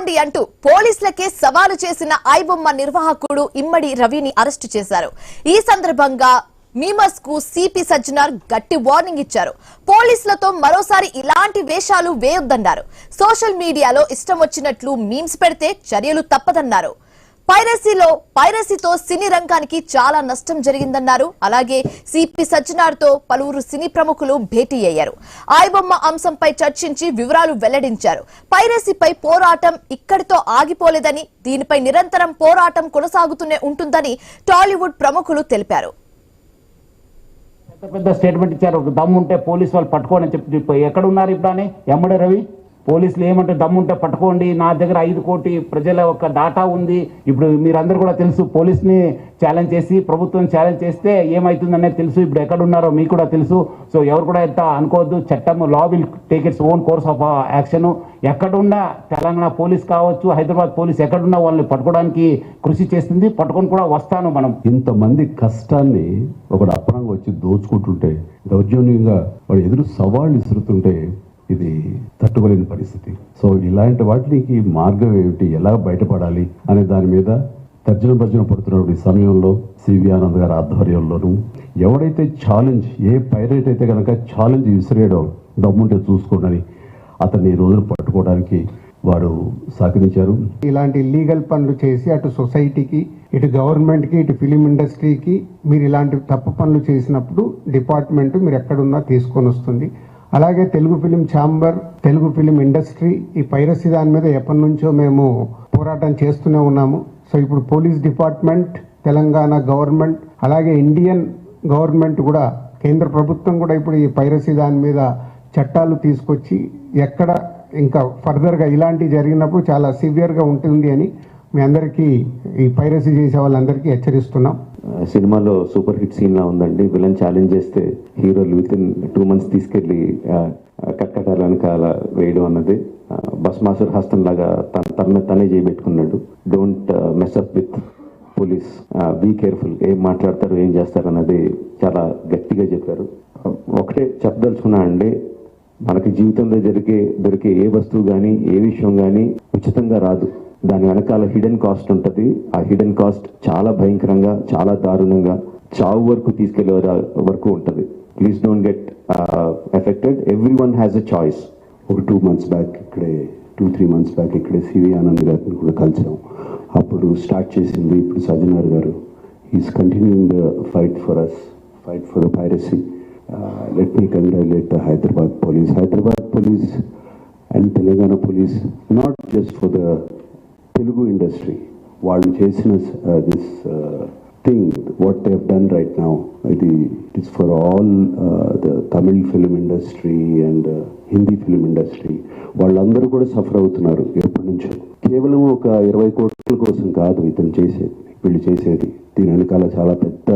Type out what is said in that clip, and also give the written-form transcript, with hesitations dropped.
పట్టుకోండి అంటూ పోలీసులకే సవాలు చేసిన ఐబొమ్మ నిర్వాహకుడు ఇమ్మడి రవిని అరెస్టు చేశారు. ఈ సందర్భంగా మీమర్స్ కు సిపి సజ్జనార్ గట్టి వార్నింగ్ ఇచ్చారు. పోలీసులతో మరోసారి ఇలాంటి వేషాలు వేయొద్దన్నారు. సోషల్ మీడియాలో ఇష్టం వచ్చినట్లు మీమ్స్ పెడితే చర్యలు తప్పదన్నారు. పైరసీతో సినీ రంగానికి చాలా నష్టం జరిగిందన్నారు. అలాగే సిపి సజ్జనార్ తో పలువురు సినీ ప్రముఖులు భేటీ అయ్యారు. ఐబొమ్మ అంశంపై చర్చించి వివరాలు వెల్లడించారు. పైరసీపై పోరాటం ఇక్కడితో ఆగిపోలేదని, దీనిపై నిరంతరం పోరాటం కొనసాగుతూనే ఉంటుందని టాలీవుడ్ ప్రముఖులు తెలిపారు. పెద్ద స్టేట్మెంట్ ఇచ్చారు. దమ్ముంటే పోలీసు వాళ్ళు పట్టుకోండి అని చెప్పి ఎక్కడ ఉన్నారు ఇప్పుడు అని ఎమ్మడే రవి? పోలీసులు ఏమంటే దమ్ముంటే పట్టుకోండి, నా దగ్గర 5 కోటి ప్రజల ఒక డాటా ఉంది. ఇప్పుడు మీరందరూ కూడా తెలుసు, పోలీస్ని ఛాలెంజ్ చేసి ప్రభుత్వం ఛాలెంజ్ చేస్తే ఏమవుతుందనేది తెలుసు. ఇప్పుడు ఎక్కడ ఉన్నారో మీకు కూడా తెలుసు. సో ఎవరు కూడా ఎంత అనుకోవద్దు. చట్టం law will take its own course of action. ఎక్కడున్నా తెలంగాణ పోలీస్ కావచ్చు, హైదరాబాద్ పోలీస్ ఎక్కడున్నా వాళ్ళని పట్టుకోవడానికి కృషి చేస్తుంది. పట్టుకొని కూడా వస్తాను. మనం ఇంతమంది కష్టాన్ని ఒకడు అప్పనంగా వచ్చి దోచుకుంటుంటే, దౌర్జన్యంగా వాడు ఎదురు సవాళ్ళు ఇస్తుతుంటే ఇది తట్టుకోలేని పరిస్థితి. సో ఇలాంటి వాటికి మార్గం ఏమిటి, ఎలా బయటపడాలి అనే దాని మీద తర్జన పడుతున్న సమయంలో సివి ఆనంద్ గారి ఆధ్వర్యంలోనూ ఎవడైతే ఛాలెంజ్, ఏ పైరేట్ అయితే కనుక ఛాలెంజ్ విసిరేయడం దమ్ముంటే చూసుకోండి అతన్ని ఈ రోజులు పట్టుకోవడానికి వారు సహకరించారు. ఇలాంటి ఇల్లీగల్ పనులు చేసి అటు సొసైటీకి, ఇటు గవర్నమెంట్కి, ఇటు ఫిలిం ఇండస్ట్రీకి మీరు ఇలాంటి తప్పు పనులు చేసినప్పుడు డిపార్ట్మెంట్ మీరు ఎక్కడున్నా తీసుకొని వస్తుంది. అలాగే Telugu film chamber, Telugu film industry ఈ పైరసీ దాని మీద ఎప్పటి నుంచో మేము పోరాటం చేస్తూనే ఉన్నాము. సో ఇప్పుడు పోలీస్ డిపార్ట్మెంట్, తెలంగాణ గవర్నమెంట్, అలాగే ఇండియన్ గవర్నమెంట్ కూడా, కేంద్ర ప్రభుత్వం కూడా ఇప్పుడు ఈ పైరసీ దాని మీద చట్టాలు తీసుకొచ్చి ఎక్కడ ఇంకా ఫర్దర్గా ఇలాంటివి జరిగినప్పుడు చాలా సివియర్గా ఉంటుంది అని మీ అందరికీ, ఈ పైరసీ చేసే వాళ్ళందరికీ హెచ్చరిస్తున్నాం. సినిమాలో సూపర్ హిట్ సీన్ లా ఉందండి. విలన్ ఛాలెంజ్ చేస్తే హీరోలు విత్ ఇన్ 2 months తీసుకెళ్లి కట్కటాల వెనకాల వేయడం అన్నది బస్మాసుర్ హస్తం లాగా తనే చేయబెట్టుకున్నాడు. Don't mess up with police, be careful, ఏం మాట్లాడతారు ఏం చేస్తారు అన్నది చాలా గట్టిగా చెప్పారు. ఒకటే చెప్పదలుచుకున్నా అండి, మనకి జీవితంలో దొరికే ఏ వస్తువు కానీ ఏ విషయం కానీ ఉచితంగా రాదు. దాని వెనకాల హిడెన్ కాస్ట్ ఉంటుంది. ఆ హిడెన్ కాస్ట్ చాలా భయంకరంగా, చాలా దారుణంగా చావు వరకు తీసుకెళ్లే వరకు ఉంటుంది. Please don't get affected. Everyone has a choice. ఒక 2 months బ్యాక్ ఇక్కడే, 2-3 months బ్యాక్ ఇక్కడే సివి ఆనంద్ గారిని కూడా కలిసాం. అప్పుడు స్టార్ట్ చేసింది ఇప్పుడు సజ్జనార్ గారు. Is continuing the fight for us, fight for the piracy. Let me congratulate Hyderabad police and Telangana police, not just for the Telugu industry. వాళ్ళు చేసిన this thing, what they have done right now, it is for all the Tamil film industry and Hindi film industry. వాళ్ళందరూ కూడా suffer అవుతున్నారు ఎప్పటి నుంచో. కేవలం ఒక 20 కోట్ల కోసం కాదు వీళ్ళు చేసేది. దీని వెనకాల చాలా పెద్ద